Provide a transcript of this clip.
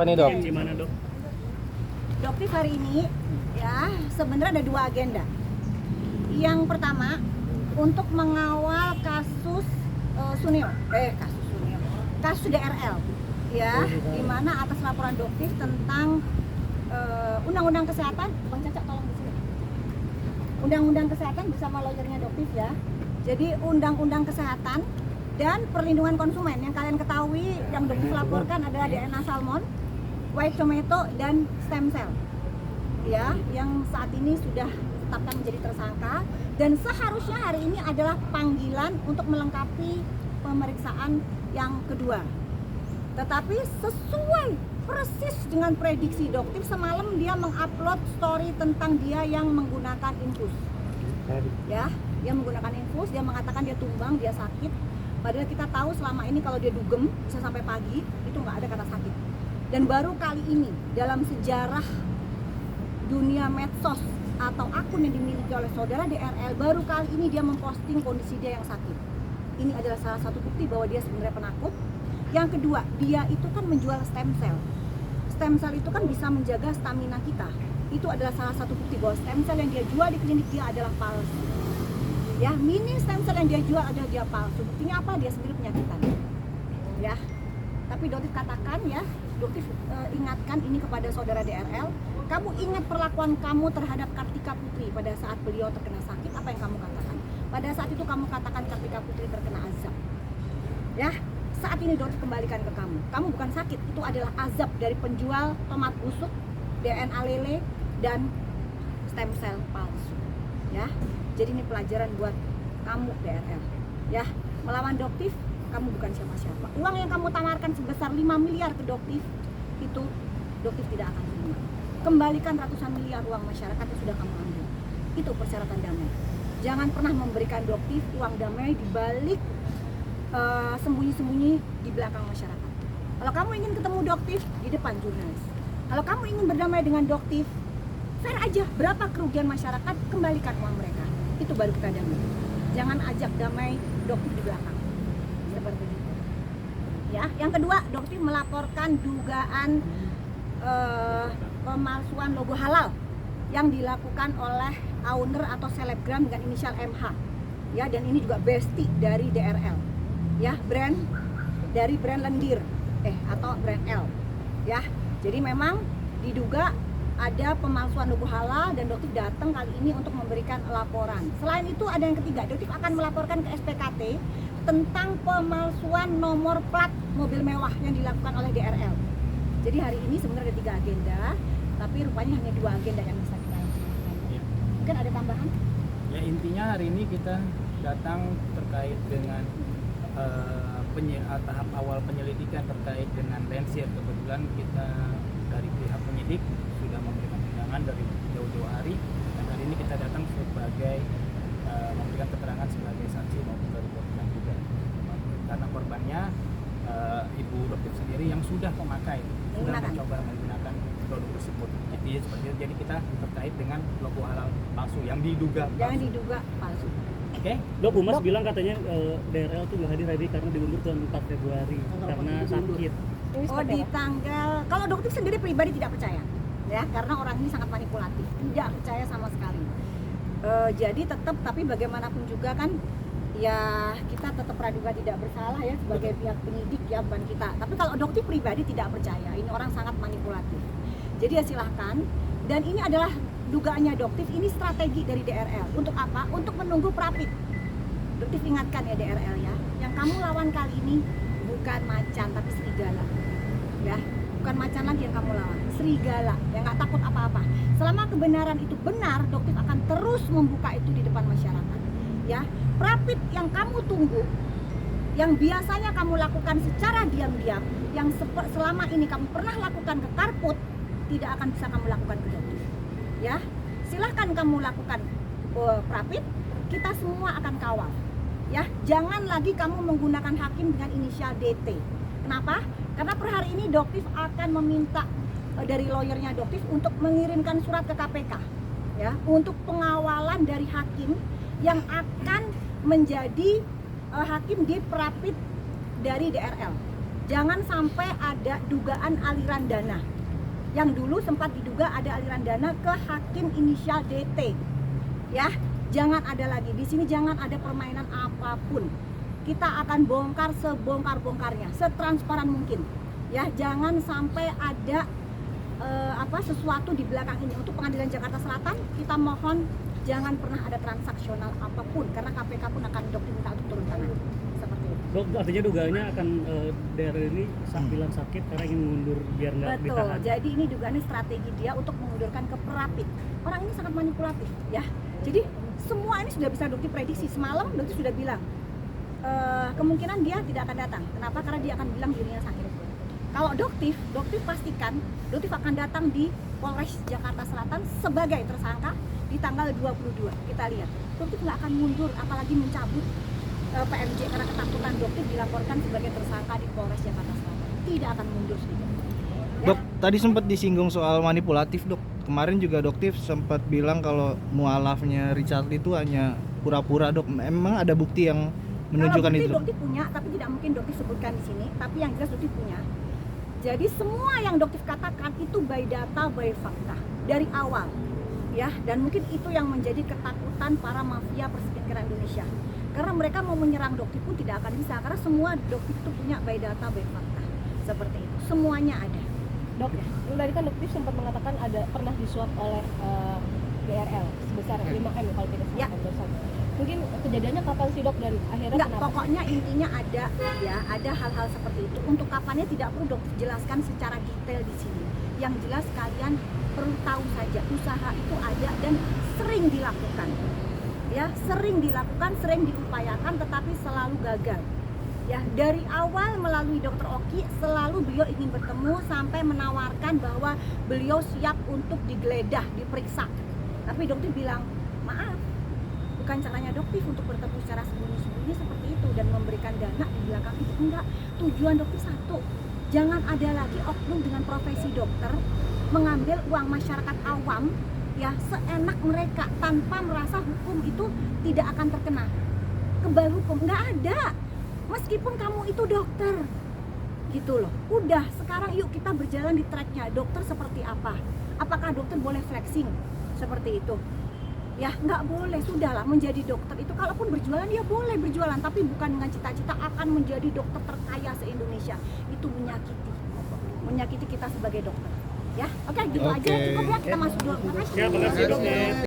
Apa nih dok? Gimana dok? Doktif hari ini ya sebenarnya ada 2 agenda. Yang pertama untuk mengawal kasus kasus DRL ya, di mana atas laporan Doktif tentang undang-undang kesehatan. Bang Caca tolong di sini. Undang-undang kesehatan bersama lawyernya Doktif ya. Jadi undang-undang kesehatan dan perlindungan konsumen yang kalian ketahui yang Doktif laporkan adalah DNA salmon, white tomato dan stem cell ya, yang saat ini sudah ditetapkan menjadi tersangka dan seharusnya hari ini adalah panggilan untuk melengkapi pemeriksaan yang kedua. Tetapi sesuai persis dengan prediksi Doktif, semalam dia mengupload story tentang dia yang menggunakan infus ya, dia menggunakan infus, dia mengatakan dia tumbang, dia sakit, padahal kita tahu selama ini kalau dia dugem bisa sampai pagi itu nggak ada kata sakit. Dan baru kali ini dalam sejarah dunia medsos atau akun yang dimiliki oleh saudara DRL, baru kali ini dia memposting kondisi dia yang sakit. Ini adalah salah satu bukti bahwa dia sebenarnya penakut. Yang kedua, dia itu kan menjual stem cell. Stem cell itu kan bisa menjaga stamina kita. Itu adalah salah satu bukti bahwa stem cell yang dia jual di klinik dia adalah palsu. Ya, mini stem cell yang dia jual adalah dia palsu. Buktinya apa? Dia sendiri penyakitan. Ya. Tapi Doktif katakan ya, Doktif ingatkan ini kepada saudara DRL, kamu ingat perlakuan kamu terhadap Kartika Putri pada saat beliau terkena sakit, apa yang kamu katakan? Pada saat itu kamu katakan Kartika Putri terkena azab. Ya, saat ini Doktif kembalikan ke kamu. Kamu bukan sakit, itu adalah azab dari penjual tomat busuk, DNA lele dan stem cell palsu. Ya. Jadi ini pelajaran buat kamu DRL. Ya, melawan Doktif kamu bukan siapa-siapa. Uang yang kamu tawarkan sebesar 5 miliar ke Doktif, itu Doktif tidak akan terima. Kembalikan ratusan miliar uang masyarakat yang sudah kamu ambil. Itu persyaratan damai. Jangan pernah memberikan Doktif uang damai di balik sembunyi-sembunyi di belakang masyarakat. Kalau kamu ingin ketemu Doktif, di depan jurnalis. Kalau kamu ingin berdamai dengan Doktif, fair aja, berapa kerugian masyarakat, kembalikan uang mereka. Itu baru kita damai. Jangan ajak damai Doktif di belakang. Seperti itu. Ya, yang kedua, Doktif melaporkan dugaan pemalsuan logo halal yang dilakukan oleh owner atau selebgram dengan inisial MH. Ya, dan ini juga bestie dari DRL. Ya, brand dari brand lendir atau brand L. Ya. Jadi memang diduga ada pemalsuan logo halal dan Doktif datang kali ini untuk memberikan laporan. Selain itu ada yang ketiga, Doktif akan melaporkan ke SPKT tentang pemalsuan nomor plat mobil mewah yang dilakukan oleh DRL. Jadi hari ini sebenarnya ada 3 agenda, tapi rupanya hanya 2 agenda yang bisa kita laksanakan. Ya. Mungkin ada tambahan? Ya, intinya hari ini kita datang terkait dengan tahap awal penyelidikan terkait dengan Lensier. Kebetulan kita dari pihak penyidik sudah memberikan undangan dari jauh-jauh hari, dan hari ini kita datang sebagai memberikan keterangan sebagai saksi maupun dari korban juga, karena korbannya Ibu Doktif sendiri yang sudah memakai, sudah mencoba menggunakan produk tersebut. Jadi seperti itu. Jadi kita terkait dengan logo halal palsu yang diduga palsu. Yang diduga palsu. Oke. Dok, Humas bilang katanya DRL tuh nggak hadir hari karena diundur ke 4 Februari karena sakit. Oh, di tanggal, kalau Doktif sendiri pribadi tidak percaya ya, karena orang ini sangat manipulatif, tidak percaya sama sekali. Jadi tetap, tapi bagaimanapun juga kan ya kita tetap praduga tidak bersalah ya sebagai pihak penyidik ya, bukan kita. Tapi kalau Doktif pribadi tidak percaya, ini orang sangat manipulatif. Jadi ya silahkan. Dan ini adalah dugaannya Doktif, ini strategi dari DRL. Untuk apa? Untuk menunggu Prapit. Doktif ingatkan ya DRL ya, yang kamu lawan kali ini bukan macan tapi serigala. Ya, bukan macan lagi yang kamu lawan, serigala yang nggak takut apa-apa. Selama kebenaran itu benar, Doktif akan terus membuka itu di depan masyarakat. Ya, Prapit yang kamu tunggu, yang biasanya kamu lakukan secara diam-diam, yang selama ini kamu pernah lakukan ke Karput, tidak akan bisa kamu lakukan ke Doktif. Ya, silahkan kamu lakukan Prapit, kita semua akan kawal. Ya, jangan lagi kamu menggunakan hakim dengan inisial DT. Kenapa? Karena per hari ini Doktif akan meminta dari lawyernya Doktif untuk mengirimkan surat ke KPK, ya, untuk pengawalan dari hakim yang akan menjadi hakim di Prapit dari DRL. jangan sampai ada dugaan aliran dana. Yang dulu sempat diduga ada aliran dana ke hakim inisial DT. Ya, jangan ada lagi. Di sini jangan ada permainan apapun. Kita akan bongkar sebongkar-bongkarnya, setransparan mungkin. Ya, jangan sampai ada sesuatu di belakang ini. Untuk Pengadilan Jakarta Selatan, kita mohon jangan pernah ada transaksional apapun, karena KPK pun akan minta untuk turun tangan. Seperti itu. Dok, artinya dugaannya akan daerah ini bilang sakit karena ingin mundur biar nggak Betul, ditahan. jadi ini dugaannya strategi dia untuk mengundurkan ke Perapit. Orang ini sangat manipulatif ya. Jadi semua ini sudah bisa Doktif prediksi. Semalam Doktif sudah bilang kemungkinan dia tidak akan datang. Kenapa? Karena dia akan bilang dirinya sakit. Kalau Doktif pastikan Doktif akan datang di Polres Jakarta Selatan sebagai tersangka di tanggal 22. Kita lihat, Doktif nggak akan mundur, apalagi mencabut PMJ karena ketakutan Doktif dilaporkan sebagai tersangka di Polres Jakarta Selatan. Tidak akan mundur sedikit. Ya? Dok, tadi sempat disinggung soal manipulatif, Dok. Kemarin juga Doktif sempat bilang kalau mualafnya Richard itu hanya pura-pura, Dok. Emang ada bukti yang menunjukkan kalau bukti itu? Doktif punya, tapi tidak mungkin Doktif sebutkan di sini. Tapi yang jelas Doktif punya. Jadi semua yang Doktif katakan itu by data, by fakta dari awal, ya. Dan mungkin itu yang menjadi ketakutan para mafia perskincarean Indonesia. Karena mereka mau menyerang Doktif pun tidak akan bisa, karena semua Doktif itu punya by data, by fakta. Seperti itu, semuanya ada. Dok, tadi kan Doktif sempat mengatakan ada pernah disuap oleh DRL sebesar 5M kalau tidak salah. Ya. Mungkin kejadiannya kapan sih Dok dan akhirnya Enggak, kenapa? pokoknya intinya ada ya, ada hal-hal seperti itu. Untuk kapannya tidak perlu Doktif jelaskan secara detail di sini. Yang jelas kalian perlu tahu saja usaha itu ada dan sering dilakukan. Ya, sering dilakukan, sering diupayakan tetapi selalu gagal. Ya, dari awal melalui Dokter Oki selalu beliau ingin bertemu sampai menawarkan bahwa beliau siap untuk digeledah, diperiksa. Tapi Doktif bilang, "Maaf, bukan caranya Doktif untuk bertemu secara sembunyi-sembunyi seperti itu dan memberikan dana di belakang itu. Enggak, tujuan Doktif satu, jangan ada lagi oknum dengan profesi dokter mengambil uang masyarakat awam ya seenak mereka tanpa merasa hukum itu tidak akan terkena kebal hukum. Nggak ada, meskipun kamu itu dokter gitu loh. Udah, sekarang yuk kita berjalan di tracknya. Dokter seperti apa? Apakah dokter boleh flexing seperti itu? Ya nggak boleh, sudahlah. Menjadi dokter itu kalaupun berjualan ya boleh berjualan, tapi bukan dengan cita-cita akan menjadi dokter terkaya se-Indonesia. Itu menyakiti kita sebagai dokter. Ya, oke, gitu aja cukup ya, kita masuk dulu. Makasih. Ya, makasih Dok.